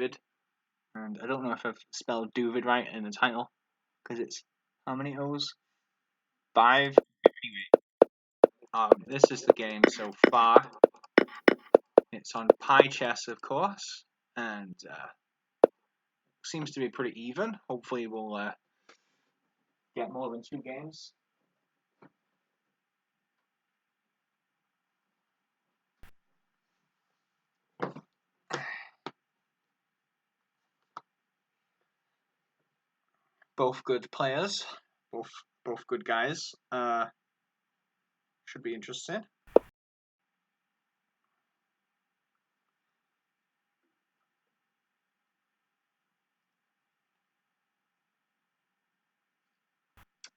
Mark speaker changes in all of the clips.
Speaker 1: dooovid, and I don't know if I've spelled dooovid right in the title, because it's how many O's? 5. Anyway, this is the game so far. It's on pkr, of course, and seems to be pretty even. Hopefully we'll get more than 2 games. Both good players, both good guys. Should be interesting.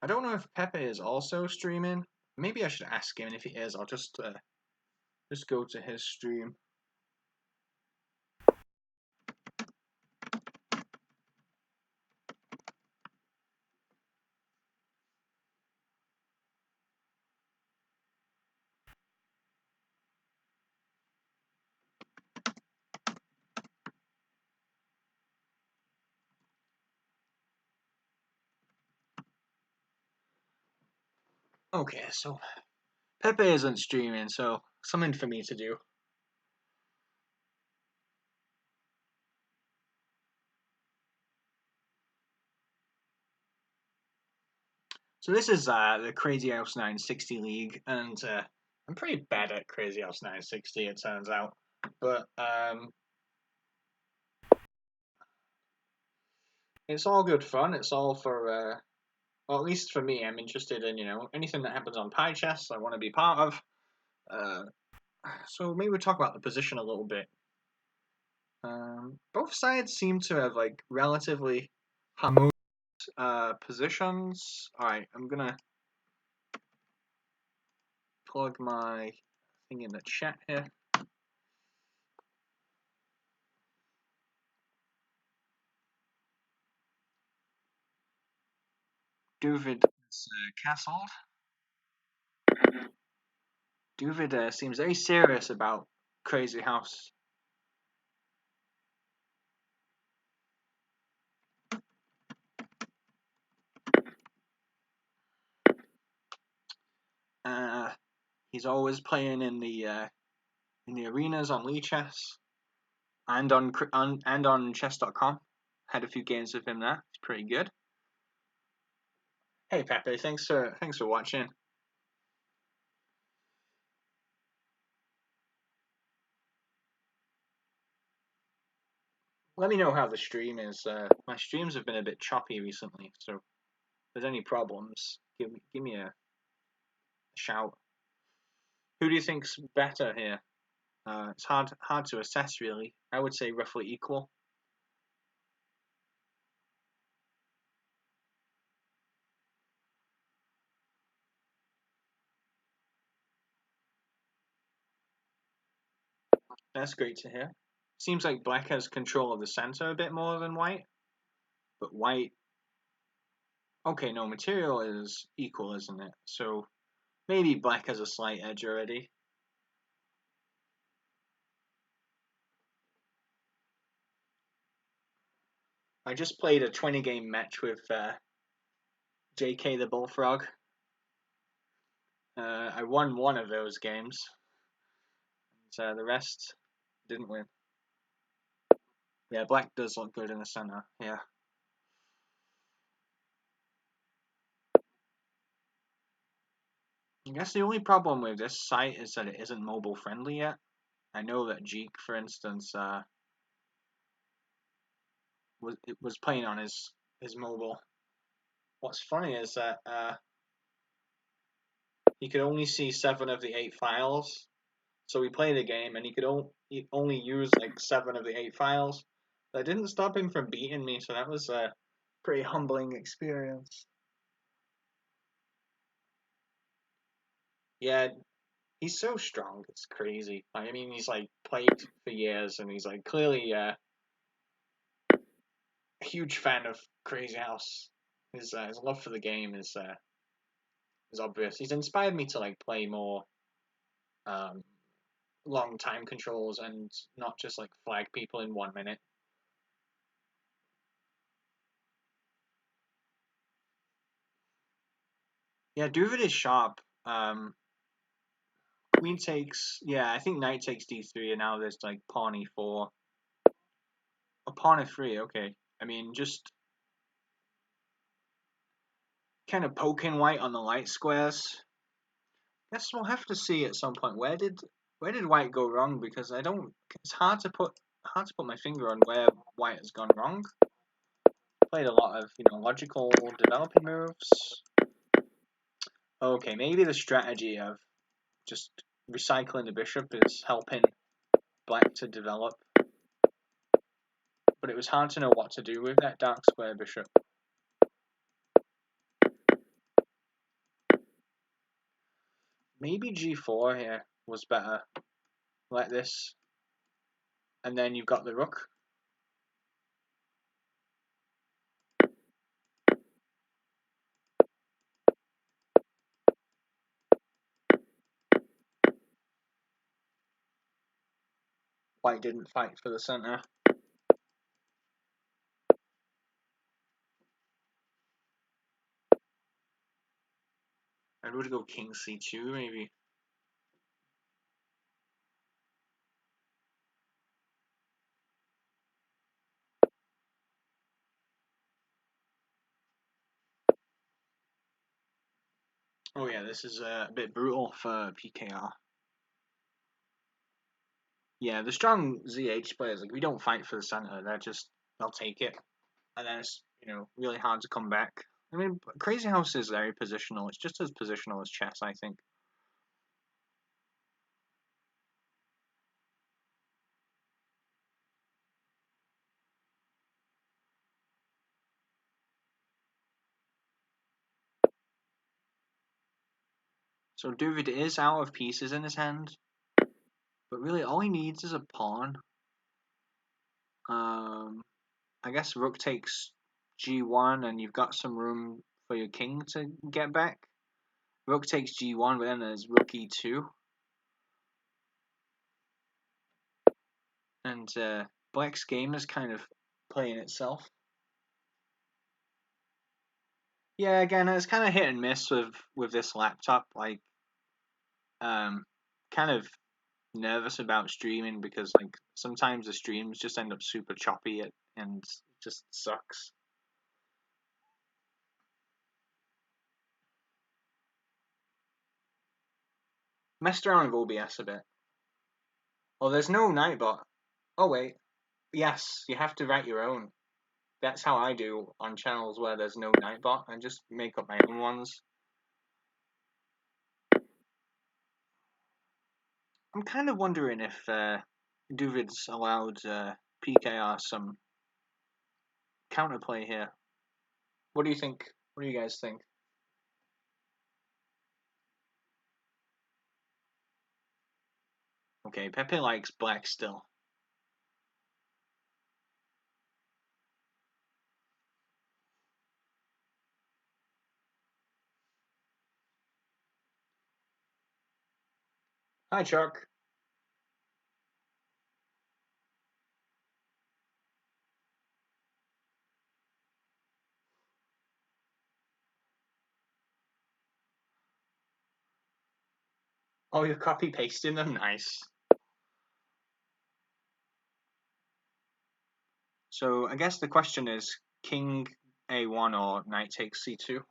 Speaker 1: I don't know if Pepe is also streaming. Maybe I should ask him, and if he is, I'll just go to his stream. Okay, so Pepe isn't streaming, so something for me to do. So this is the Crazy House 960 League, and I'm pretty bad at Crazy House 960, it turns out. But it's all good fun. It's all for, well, at least for me, I'm interested in, anything that happens on pie chess I want to be part of. So maybe we'll talk about the position a little bit. Both sides seem to have relatively harmonious positions. Alright, I'm gonna plug my thing in the chat here. dooovid is castled. dooovid seems very serious about Crazy House. He's always playing in the arenas on Chess and on chess.com. Had a few games with him there. It's pretty good. Hey Pepe, thanks for watching. Let me know how the stream is. My streams have been a bit choppy recently, so if there's any problems, give me a shout. Who do you think's better here? It's hard to assess, really. I would say roughly equal. That's great to hear. Seems like black has control of the center a bit more than white, but white... Okay, no, material is equal, isn't it? So maybe black has a slight edge already. I just played a 20-game match with JK the Bullfrog. I won one of those games. And, the rest didn't win. Yeah, black does look good in the center. Yeah. I guess the only problem with this site is that it isn't mobile friendly yet. I know that Jeek, for instance, was playing on his mobile. What's funny is that he could only see 7 of the 8 files. So we played the game and he could only use like 7 of the 8 files. That didn't stop him from beating me, so that was a pretty humbling experience. Yeah, he's so strong, it's crazy. I mean, he's like played for years and he's like clearly a huge fan of Crazy House. His love for the game is obvious. He's inspired me to like play more long time controls and not just like flag people in 1 minute. Yeah, dooovid is sharp. Queen takes, yeah, I think knight takes d3, and now there's like pawn e4. A pawn f3, okay. I mean, just kind of poking white on the light squares. Guess we'll have to see at some point where did white go wrong, because I don't. It's hard to put my finger on where white has gone wrong. Played a lot of logical developing moves. Okay, maybe the strategy of just recycling the bishop is helping black to develop, but it was hard to know what to do with that dark square bishop. Maybe g4 here was better, like this, and then you've got the rook. White didn't fight for the center. I would go king c2 maybe. Oh yeah, this is a bit brutal for PKR. Yeah, the strong ZH players, like, we don't fight for the center. They'll take it, and then it's really hard to come back. I mean, Crazy House is very positional. It's just as positional as chess, I think. So dooovid is out of pieces in his hand, but really all he needs is a pawn. I guess rook takes g1, and you've got some room for your king to get back. Rook takes g1, but then there's rook e2. And black's game is kind of playing itself. Yeah, again, it's kind of hit and miss with this laptop. Like, kind of nervous about streaming, because like sometimes the streams just end up super choppy and just sucks. Messed around with OBS a bit. Oh, there's no Nightbot. Oh wait, yes, you have to write your own. That's how I do on channels where there's no Nightbot. I just make up my own ones. I'm kind of wondering if doovid's allowed PKR some counterplay here. What do you think? What do you guys think? Okay, Pepe likes black still. Hi, Chuck. Oh, you're copy pasting them? Nice. So I guess the question is king a1 or knight takes c2.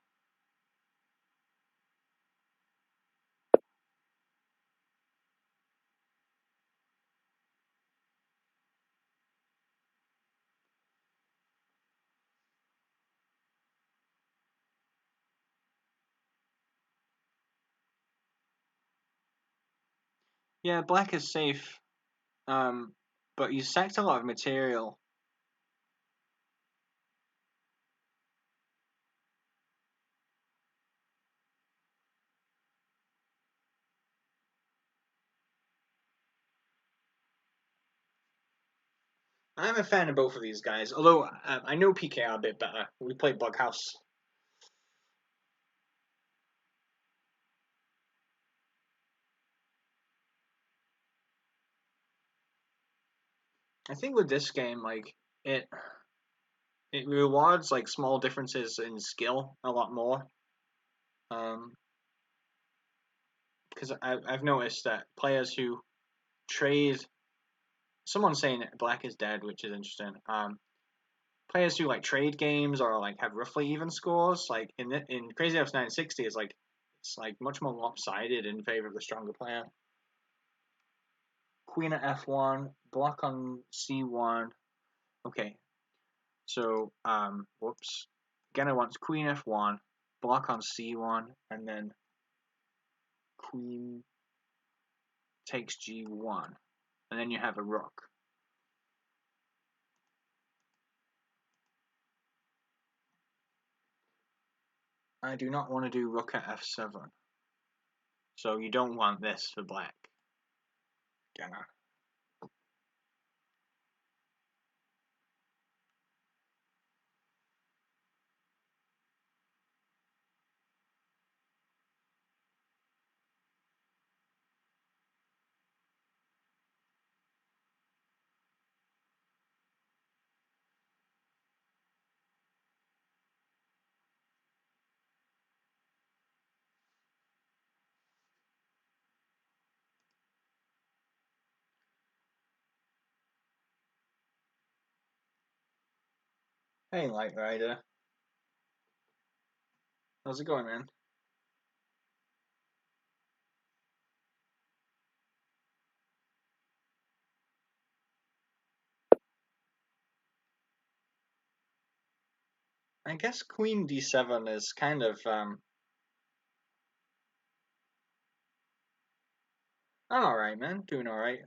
Speaker 1: Yeah, black is safe, but you sacked a lot of material. I'm a fan of both of these guys, although I know PKR a bit better. We played Bughouse. I think with this game, like, it rewards like small differences in skill a lot more. Because I've noticed that players who trade, someone's saying that black is dead, which is interesting. Players who like trade games or like have roughly even scores, like in Crazy House 960, it's like much more lopsided in favor of the stronger player. Queen at f1, block on c1. Okay, so whoops. Again, I want queen f1, block on c1, and then queen takes g1, and then you have a rook. I do not want to do rook at f7. So you don't want this for black. Gonna. Hey, Light Rider. How's it going, man? I guess queen d7 is kind of I'm alright, man. Doing alright.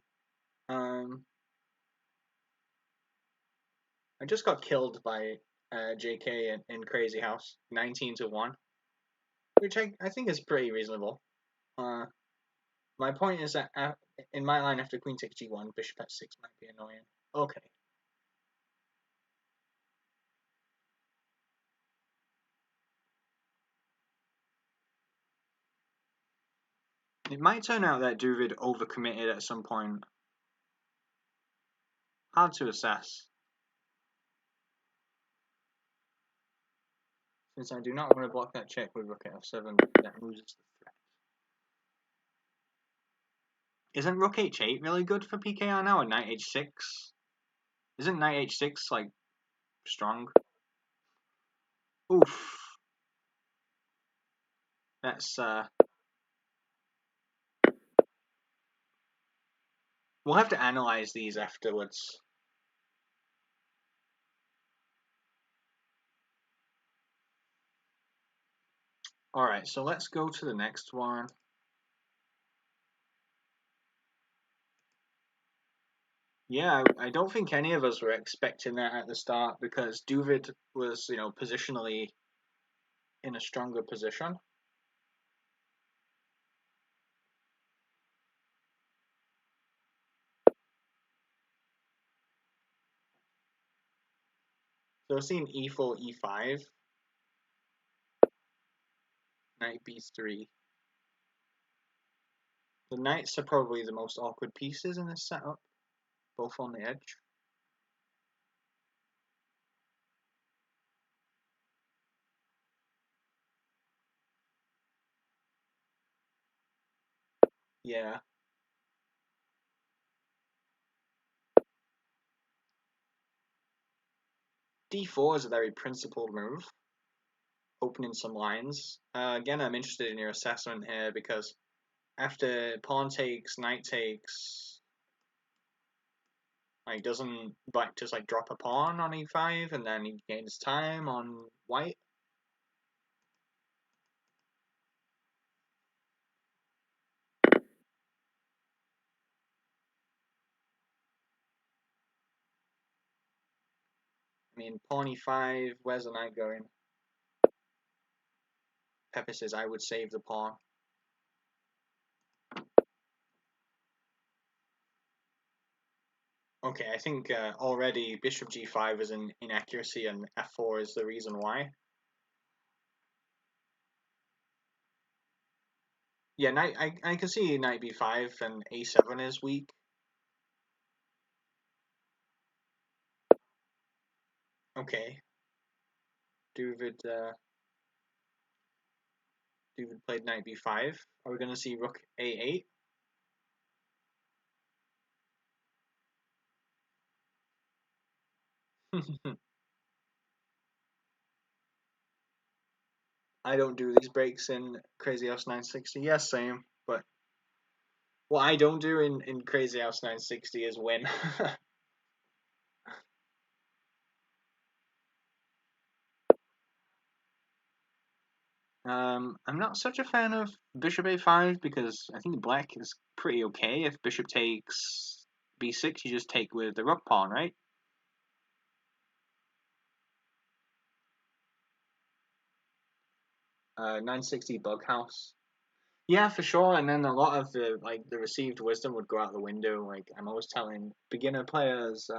Speaker 1: I just got killed by JK in Crazy House, 19-1, which I think is pretty reasonable. My point is that in my line after queen takes g1, bishop f6 might be annoying. Okay. It might turn out that dooovid overcommitted at some point. Hard to assess. Since I do not want to block that check with rook at f7, that loses the threat. Isn't rook h8 really good for PKR now, or knight h6? Isn't knight h6, like, strong? Oof. That's, we'll have to analyze these afterwards. Alright, so let's go to the next one. Yeah, I don't think any of us were expecting that at the start because dooovid was, positionally in a stronger position. So we're seeing e4, e5, knight b3. The knights are probably the most awkward pieces in this setup, both on the edge. Yeah. d4 is a very principled move, opening some lines. Again, I'm interested in your assessment here because after pawn takes, knight takes, like doesn't black just like drop a pawn on e5 and then he gains time on white? I mean, pawn e5, where's the knight going? Pepper says I would save the pawn. Okay, I think already bishop g5 is an inaccuracy and f4 is the reason why. Yeah, I can see knight b5 and a7 is weak. Okay. dooovid Dooovid played knight b5. Are we going to see rook a8? I don't do these breaks in Crazy House 960. Yes, same. But what I don't do in Crazy House 960 is win. I'm not such a fan of bishop a5 because I think black is pretty okay. If bishop takes b6, you just take with the rook pawn, right? 960 bug house. Yeah, for sure. And then a lot of the received wisdom would go out the window. Like I'm always telling beginner players,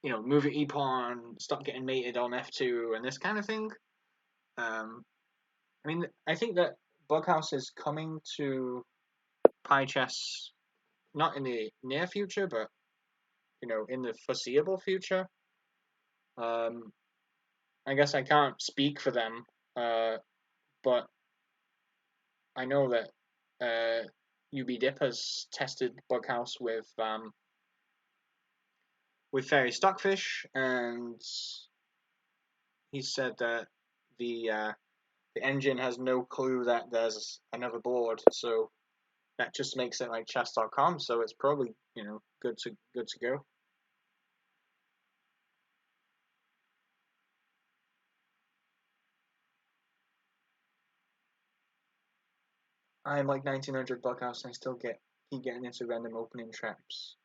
Speaker 1: move your e pawn, stop getting mated on f2, and this kind of thing. I mean, I think that Bughouse is coming to Pi Chess not in the near future, but in the foreseeable future. Um, I guess I can't speak for them, but I know that UB Dip has tested Bughouse with Fairy Stockfish, and he said that the engine has no clue that there's another board, so that just makes it like chess.com. So it's probably good to go. I'm like 1900 Bughouse, and I still keep getting into random opening traps.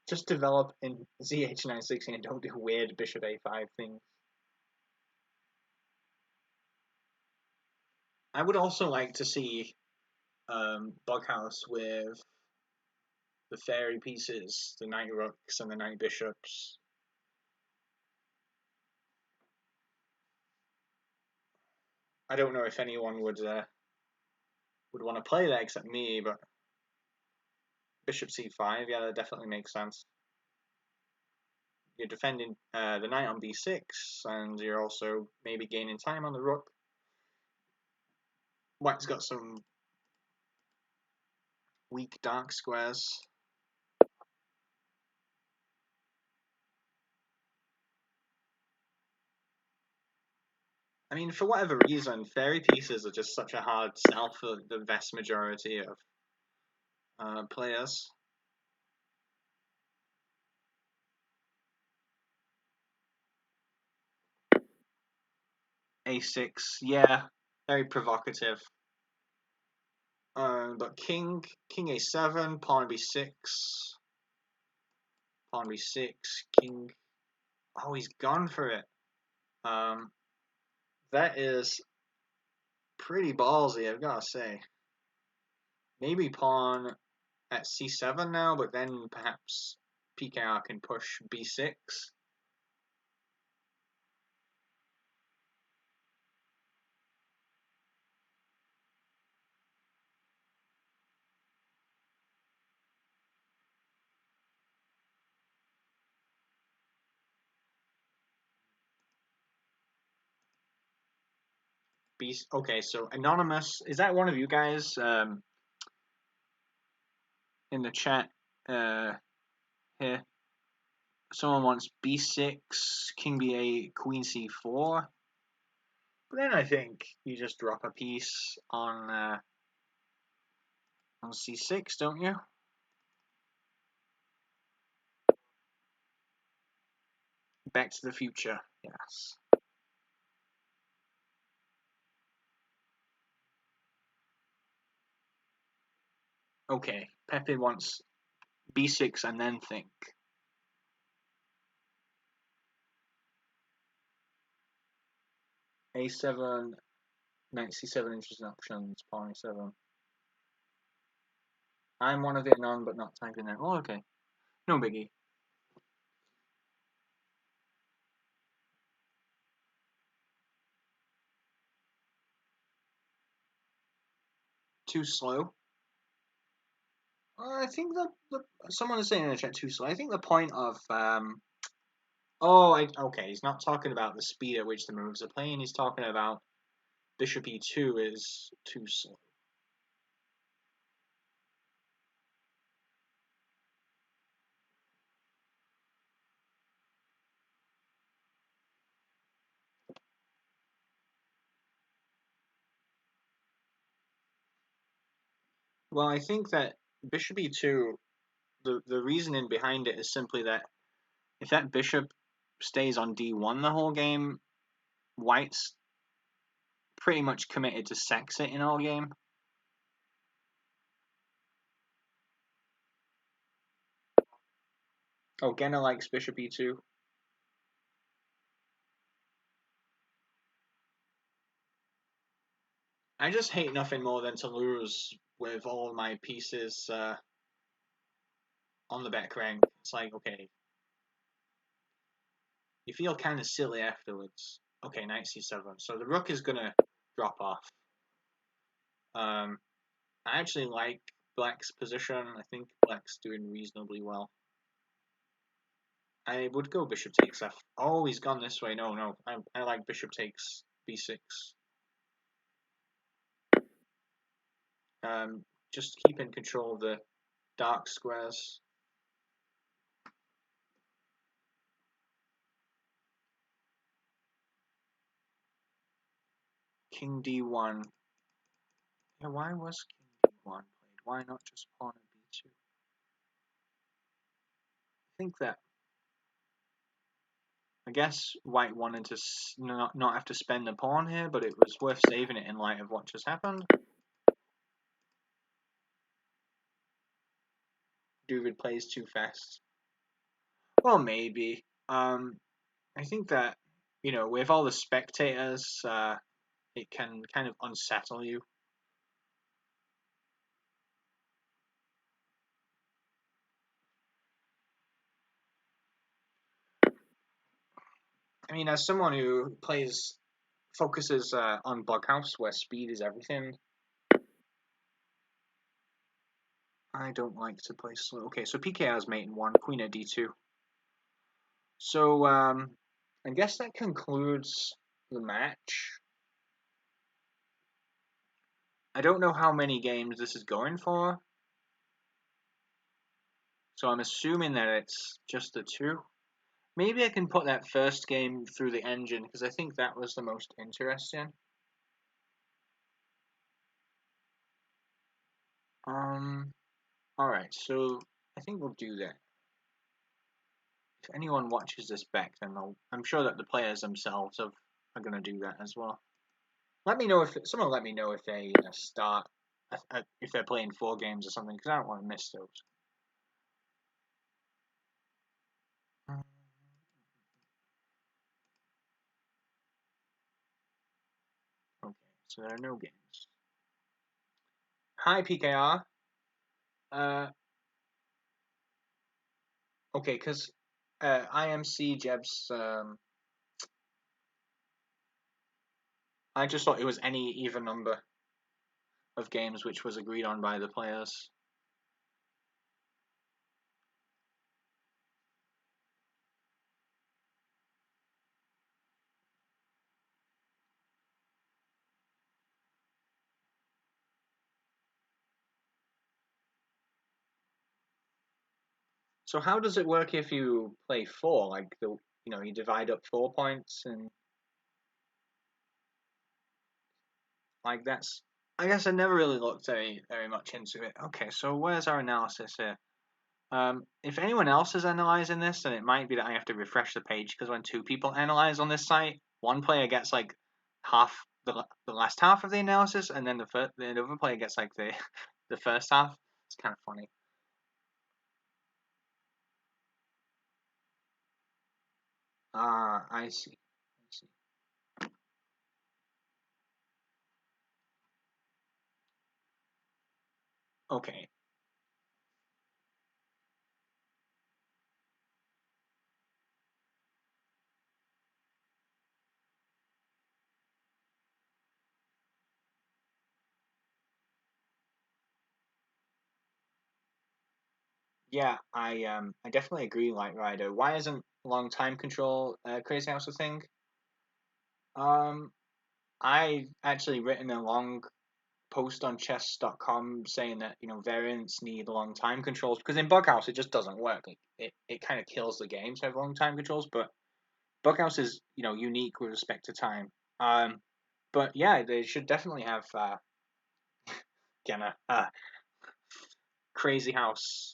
Speaker 1: Just develop in ZH960 and don't do weird bishop a5 things. I would also like to see Bughouse with the fairy pieces, the knight rooks and the knight bishops. I don't know if anyone would want to play that except me, but bishop c5, yeah, that definitely makes sense. You're defending the knight on b6, and you're also maybe gaining time on the rook. White's got some weak dark squares. I mean, for whatever reason, fairy pieces are just such a hard sell for the vast majority of players. A6, yeah, very provocative. But king a7, pawn b6, pawn b6, king. Oh, he's gone for it. That is pretty ballsy, I've got to say. Maybe pawn at c7 now, but then perhaps pkr can push b6. Okay, so anonymous, is that one of you guys in the chat here? Someone wants b6, king b8, queen c4. But then I think you just drop a piece on c6, don't you? Back to the Future, yes. Okay, Pepe wants b6 and then think. a7, knight c7, interesting options, pawn a7. I'm one of the anon, but not typing there. Oh, okay. No biggie. Too slow. I think someone is saying in the chat too slow. I think the point of okay, he's not talking about the speed at which the moves are playing. He's talking about bishop e2 is too slow. Well, I think that bishop e2, the reasoning behind it is simply that if that bishop stays on d1 the whole game, white's pretty much committed to sex it in all game. Oh, Genna likes bishop e2. I just hate nothing more than to lose with all my pieces on the back rank. It's like, okay, you feel kind of silly afterwards. Okay, knight c7. So the rook is going to drop off. I actually like black's position. I think black's doing reasonably well. I would go bishop takes f. Oh, he's gone this way. No. I like bishop takes b6. Just keep in control of the dark squares. King d1. Yeah, why was king d1 played? Why not just pawn at b2? I think that I guess white wanted to not have to spend the pawn here, but it was worth saving it in light of what just happened. Dooovid plays too fast. Well, maybe. I think that, with all the spectators, it can kind of unsettle you. I mean, as someone who focuses on Bughouse, where speed is everything, I don't like to play slow. Okay, so PKR's mate in 1, queen at d2. So, I guess that concludes the match. I don't know how many games this is going for, so I'm assuming that it's just the 2. Maybe I can put that first game through the engine, because I think that was the most interesting. Alright, so I think we'll do that. If anyone watches this back, then I'm sure that the players themselves are going to do that as well. Let me know if someone let me know if they start if they're playing 4 games or something, because I don't want to miss those. Okay, so there are no games. Hi PKR. Okay, because IMC Jeb's. I just thought it was any even number of games which was agreed on by the players. So how does it work if you play 4? Like you divide up 4 points and like that's. I guess I never really looked very much into it. Okay, so where's our analysis here? If anyone else is analyzing this, then it might be that I have to refresh the page, because when 2 people analyze on this site, one player gets like half the last half of the analysis, and then the other player gets like the the first half. It's kind of funny. I see. Okay. yeah, I definitely agree, Light Rider. Why isn't long time control Crazy House a thing? Um, I actually written a long post on chess.com saying that variants need long time controls because in Bughouse it just doesn't work. It kind of kills the game to have long time controls, but Bughouse is unique with respect to time. But yeah, they should definitely have again Crazy House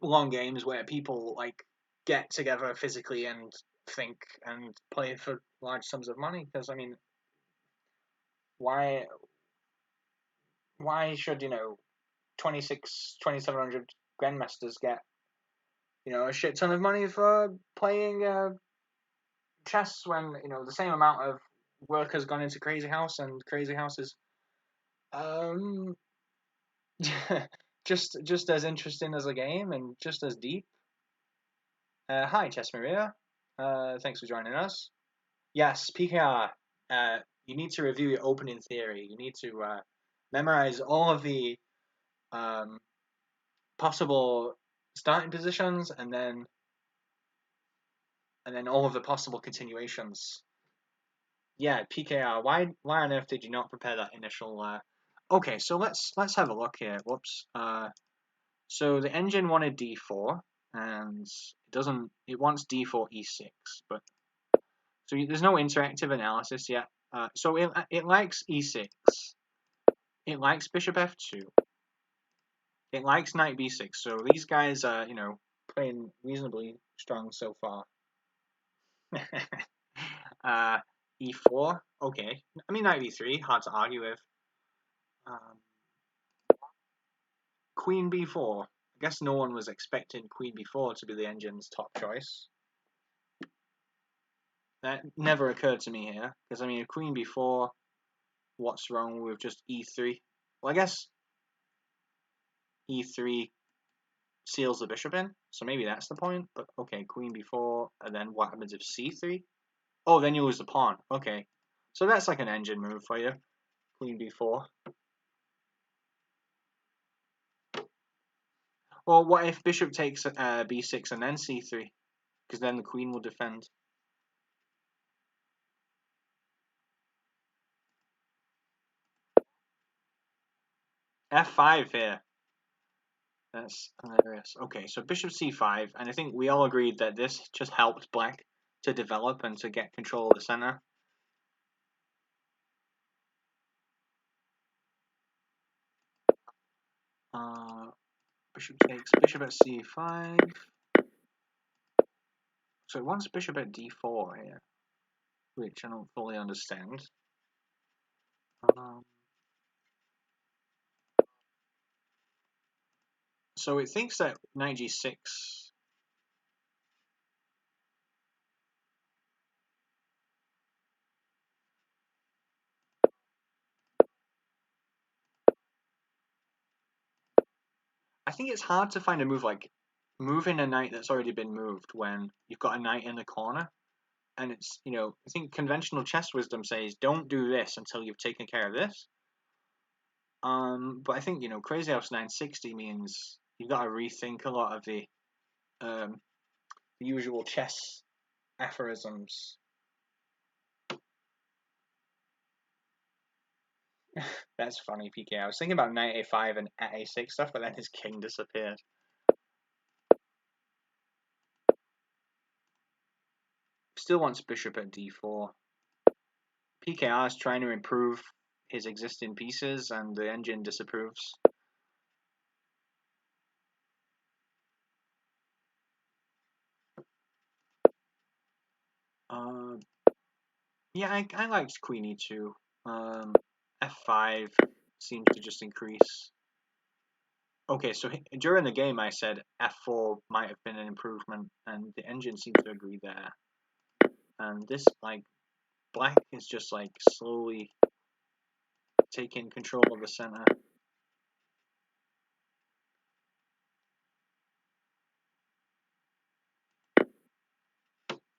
Speaker 1: long games where people like get together physically and think and play for large sums of money. Because I mean, why should 2700 grandmasters get a shit ton of money for playing chess when the same amount of work has gone into Crazy House, and Crazy House is um just as interesting as a game and just as deep. Hi, Chess Maria. Thanks for joining us. Yes, PKR. You need to review your opening theory. You need to memorize all of the um, possible starting positions, and then all of the possible continuations. Yeah, PKR. Why on earth did you not prepare that initial? Okay, so let's have a look here. Whoops. So the engine wanted D4, and it doesn't. It wants D4 E6, but so there's no interactive analysis yet. So it likes E6. It likes Bishop F2. It likes Knight B6. So these guys are playing reasonably strong so far. uh, E4. Okay. I mean Knight B3. Hard to argue with. Um, Queen B4. I guess no one was expecting Queen B4 to be the engine's top choice. That never occurred to me here, because I mean, Queen B4. What's wrong with just E3? Well, I guess E3 seals the bishop in, so maybe that's the point. But okay, Queen B4, and then what happens if C3? Oh, then you lose the pawn. Okay, so that's like an engine move for you. Queen B4. Well, what if bishop takes B6 and then C3? Because then the queen will defend. F5 here. That's hilarious. Okay, so bishop C5, and I think we all agreed that this just helped black to develop and to get control of the center. Bishop takes bishop at C5. So it wants bishop at D4 here, which I don't fully understand. So it thinks that knight G6. I think it's hard to find a move like moving a knight that's already been moved when you've got a knight in the corner. And it's, I think conventional chess wisdom says don't do this until you've taken care of this. But I think, Crazy House 960 means you've got to rethink a lot of the usual chess aphorisms. That's funny, PK. I was thinking about knight A5 and at A6 stuff, but then his king disappeared. Still wants bishop at D4. PKR is trying to improve his existing pieces, and the engine disapproves. Yeah, I liked Queen E2. F5 seems to just increase. Okay, so during the game I said F4 might have been an improvement, and the engine seems to agree there. And this, like, black is just, like, slowly taking control of the center.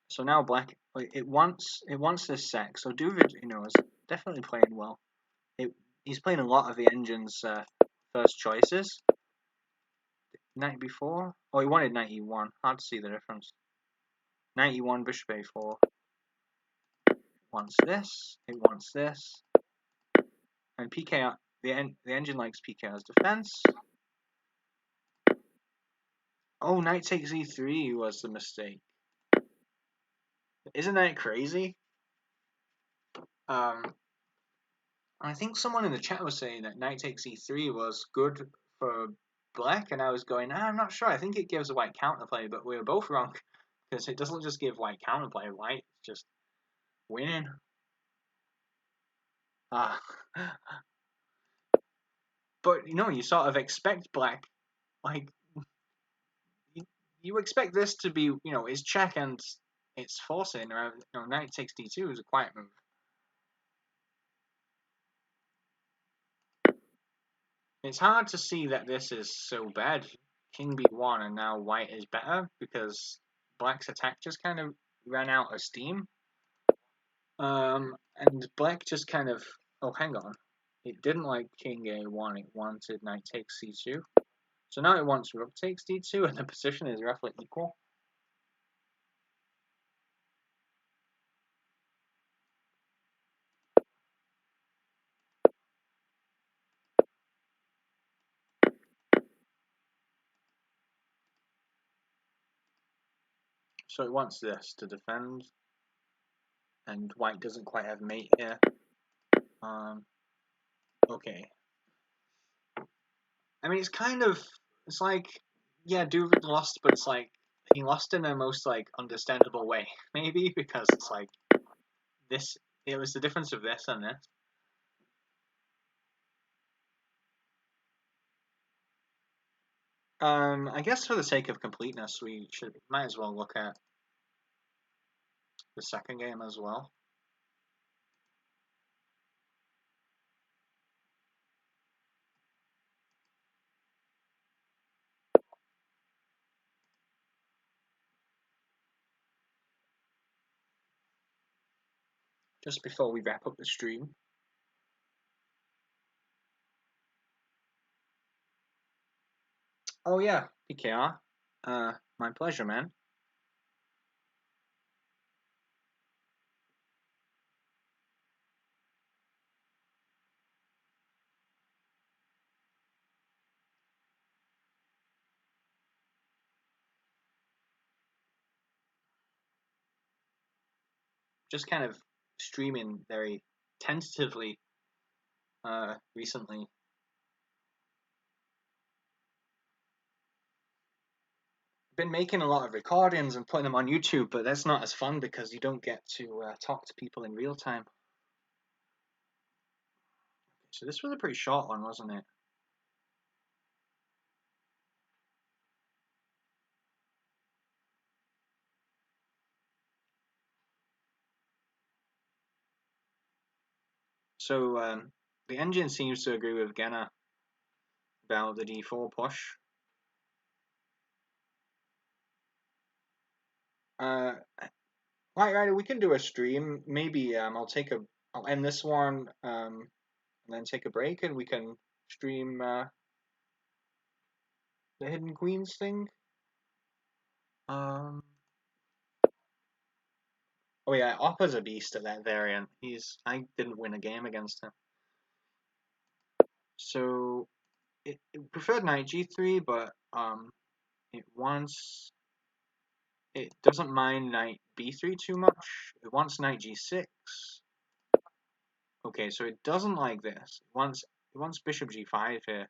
Speaker 1: So now black, it wants this sec. So dooovid, is definitely playing well. He's playing a lot of the engine's first choices. knight b4? Oh, he wanted knight e1. Hard to see the difference. Knight e1, bishop a4. Wants this. It wants this. And PKR, the engine likes PKR's defense. Oh, knight takes e3 was the mistake. Isn't that crazy? I think someone in the chat was saying that knight takes e3 was good for black, and I was going, I'm not sure. I think it gives a white counterplay, but we were both wrong because it doesn't just give white counterplay. White just winning. Ah, but you sort of expect black, like you expect this to be, it's check and it's forcing. Or knight takes d2 is a quiet move. It's hard to see that this is so bad. King b1 and now white is better because black's attack just kind of ran out of steam. And black just kind of, oh, hang on. It didn't like king a1, it wanted knight takes c2. So now it wants rook takes d2 and the position is roughly equal. So it wants this to defend, and white doesn't quite have mate here. Okay. I mean, it's like, yeah, dooovid lost, but it's like, he lost in the most, like, understandable way, maybe, because it's like, it was the difference of this and this. I guess for the sake of completeness, we might as well look at the second game as well. Just before we wrap up the stream. Oh yeah, PKR. My pleasure, man. Just kind of streaming very tentatively recently. Been making a lot of recordings and putting them on YouTube, but that's not as fun because you don't get to talk to people in real time. So this was a pretty short one, wasn't it? So the engine seems to agree with Genna about the d4 push. Right, we can do a stream. Maybe I'll end this one and then take a break, and we can stream the Hidden Queens thing. Oh yeah, Oppa's a beast at that variant. I didn't win a game against him. So it preferred knight g3, but it doesn't mind knight b3 too much. It wants knight g6. Okay, so it doesn't like this. It wants bishop g5 here.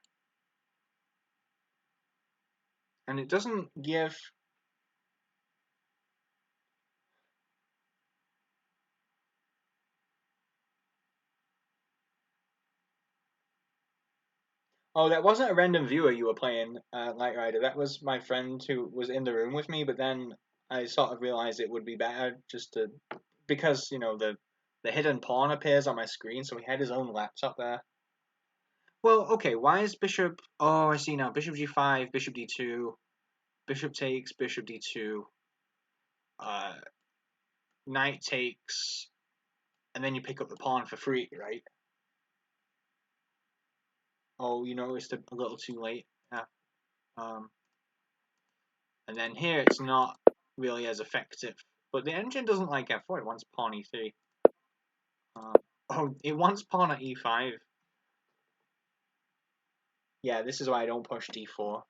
Speaker 1: And it doesn't give. Oh, that wasn't a random viewer you were playing, Light Rider. That was my friend who was in the room with me, but then I sort of realized it would be better just to, because, the hidden pawn appears on my screen, so he had his own laptop there. Well, okay, why is bishop, oh, I see now, bishop g5, bishop d2, bishop takes, bishop d2, uh, knight takes, and then you pick up the pawn for free, right? Oh, you noticed a little too late. Yeah. And then here it's not really as effective. But the engine doesn't like f4, it wants pawn e3. Oh, it wants pawn at e5. Yeah, this is why I don't push d4.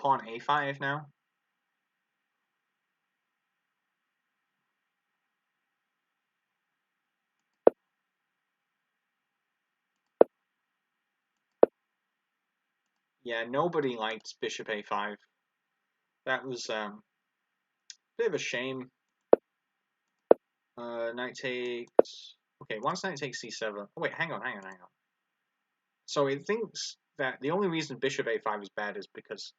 Speaker 1: Pawn a5 now. Yeah, nobody liked bishop a5. That was a bit of a shame. Knight takes... Okay, once knight takes c7... Oh, wait, hang on. So it thinks that the only reason bishop a5 is bad is because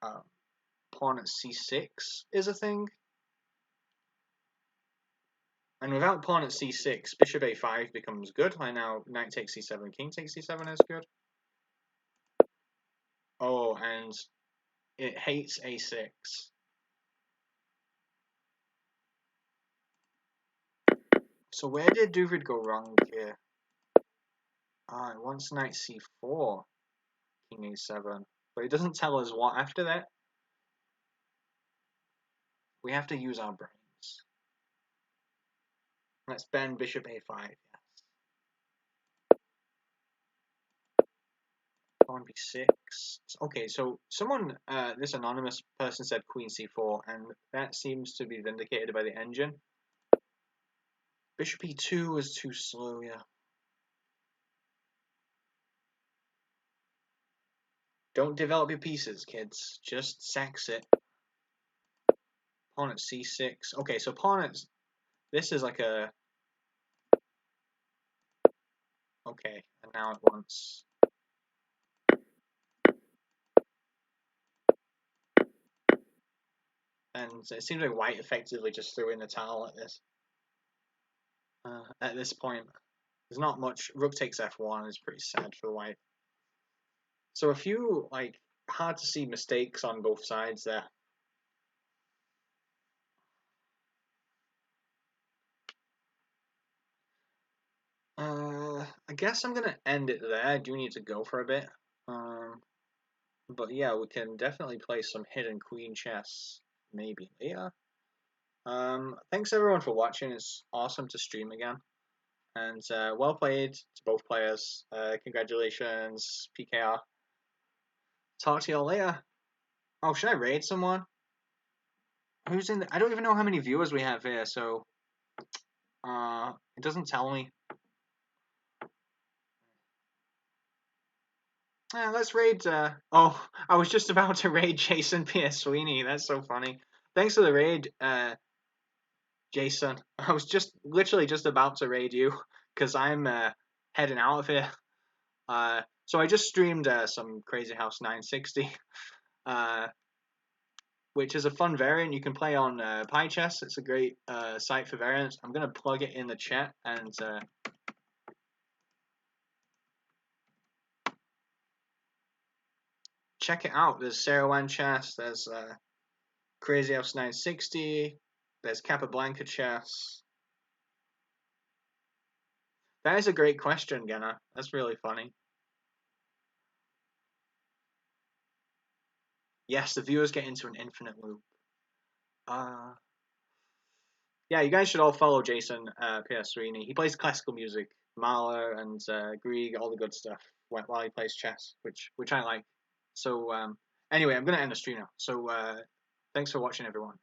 Speaker 1: pawn at c6 is a thing. And without pawn at c6, bishop a5 becomes good. And now knight takes c7, king takes c7 is good. Oh, and it hates a6. So where did dooovid go wrong here? It wants knight c4, king a7. But it doesn't tell us what after that. We have to use our brains. Let's bend bishop a5, yes. Pawn b6. Okay, so someone, this anonymous person said queen c4, and that seems to be vindicated by the engine. Bishop e2 was too slow, yeah. Don't develop your pieces, kids. Just sex it. Pawn at c6. Okay, so pawn at... This is like a... Okay, and now it wants... And it seems like white effectively just threw in the towel at this. At this point. There's not much. Rook takes f1 is pretty sad for white. So a few, like, hard to see mistakes on both sides there. I guess I'm gonna end it there. I do need to go for a bit. But yeah, we can definitely play some hidden queen chess maybe later. Thanks everyone for watching. It's awesome to stream again. And well played to both players. Congratulations, PKR. Talk to y'all later. Oh, should I raid someone? Who's in? I don't even know how many viewers we have here, so it doesn't tell me. Let's raid. Oh, I was just about to raid Jason P.S. Sweeney. That's so funny. Thanks for the raid, Jason. I was literally just about to raid you because I'm heading out of here. So I just streamed some Crazy House 960, which is a fun variant you can play on PyChess. It's a great site for variants. I'm gonna plug it in the chat and. Check it out. There's Sarowan chess. There's Crazy House 960. There's Capablanca chess. That is a great question, Genna. That's really funny. Yes, the viewers get into an infinite loop. Yeah, you guys should all follow Jason P.S. Sweeney. He plays classical music, Mahler and Grieg, all the good stuff while he plays chess, which I like. So anyway, I'm gonna end the stream now. So thanks for watching, everyone.